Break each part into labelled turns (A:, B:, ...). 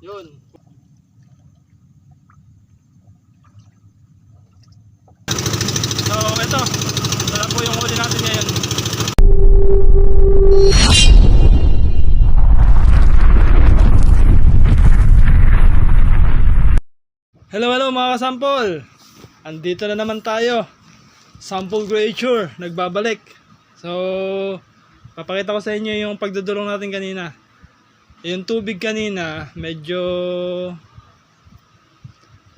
A: Yun. So ito, wala po yung huli natin ngayon. Hello mga kasampol. Andito na naman tayo. Sample Creature nagbabalik. So papakita ko sa inyo yung pagdudulong natin kanina. Yung tubig kanina medyo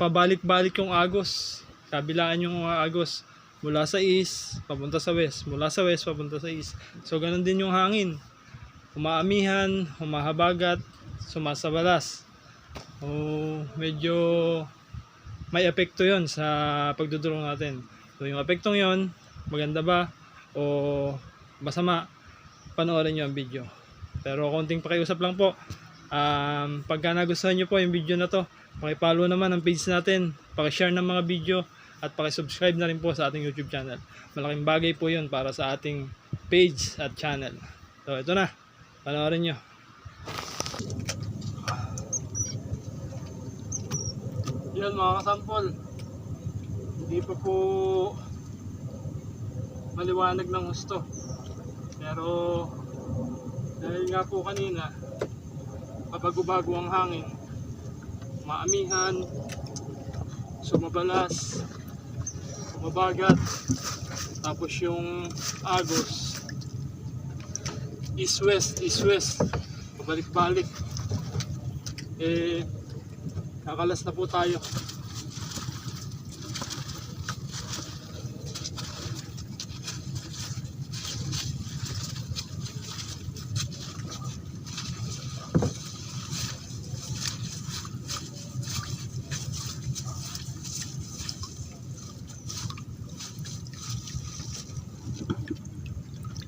A: pabalik-balik yung agos. Kabilaan yung agos mula sa east papunta sa west, mula sa west papunta sa east. So ganun din yung hangin. Umaamihan, humahabagat, sumasabalas. Medyo may epekto yon sa pagdudulong natin. So yung epektong yon, maganda ba o masama, panoorin nyo ang video. Pero konting pakiusap lang po, pagka nagustuhan nyo po yung video na to, pakipollow naman ang page natin, pakishare ng mga video, at pakisubscribe na rin po sa ating YouTube channel. Malaking bagay po yun para sa ating page at channel. So ito na, panoorin nyo. Yan mga kasampol, hindi pa po maliwanag ng husto, pero dahil nga po kanina kabago-bago ang hangin, maamihan, sumabalas, sumabagat, tapos yung agos east-west, pabalik-balik, kakalas na po tayo.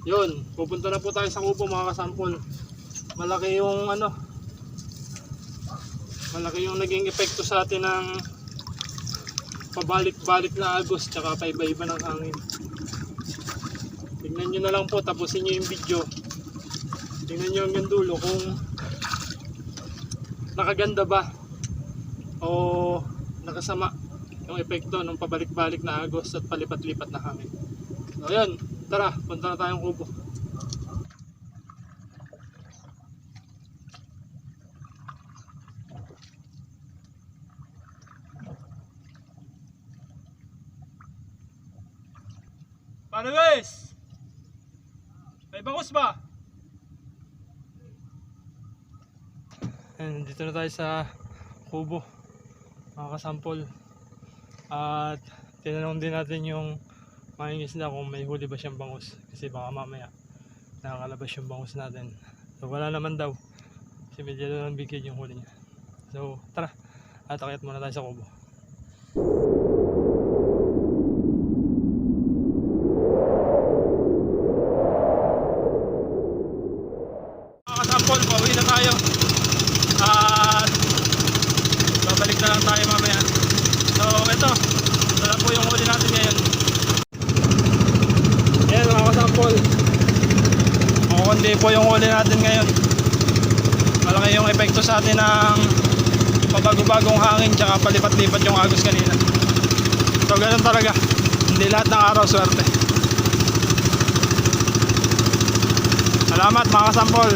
A: Yun, pupunta na po tayo sa kubo mga kasampol. Malaki yung malaki yung naging epekto sa atin ng pabalik-balik na agos tsaka paiba-iba ng hangin. Tingnan nyo na lang po, tapusin nyo yung video. Tingnan nyo hanggang dulo kung nakaganda ba o nakasama yung epekto ng pabalik-balik na agos at palipat-lipat na hangin. So yun, tara, punta na tayong kubo. Paano guys? May bangus ba? Dito na tayo sa kubo mga kasampol. At tinanong din natin yung mga isda kung may huli ba siyang bangus, kasi baka mamaya nakakalabas yung bangus natin. So wala naman daw, kasi medyo lang bigid yung huli niya. So tara, at akyat muna tayo sa kubo. Pauwi na tayo at babalik na lang tayo mamaya. So ito na po yung huli natin ngayon. Ayan mga kasampol, kundi po yung huli natin ngayon. Malaki yung epekto sa atin ng pabago-bagong hangin tsaka palipat-lipat yung agos kanina. So ganun talaga, hindi lahat ng araw swerte. Salamat mga kasampol.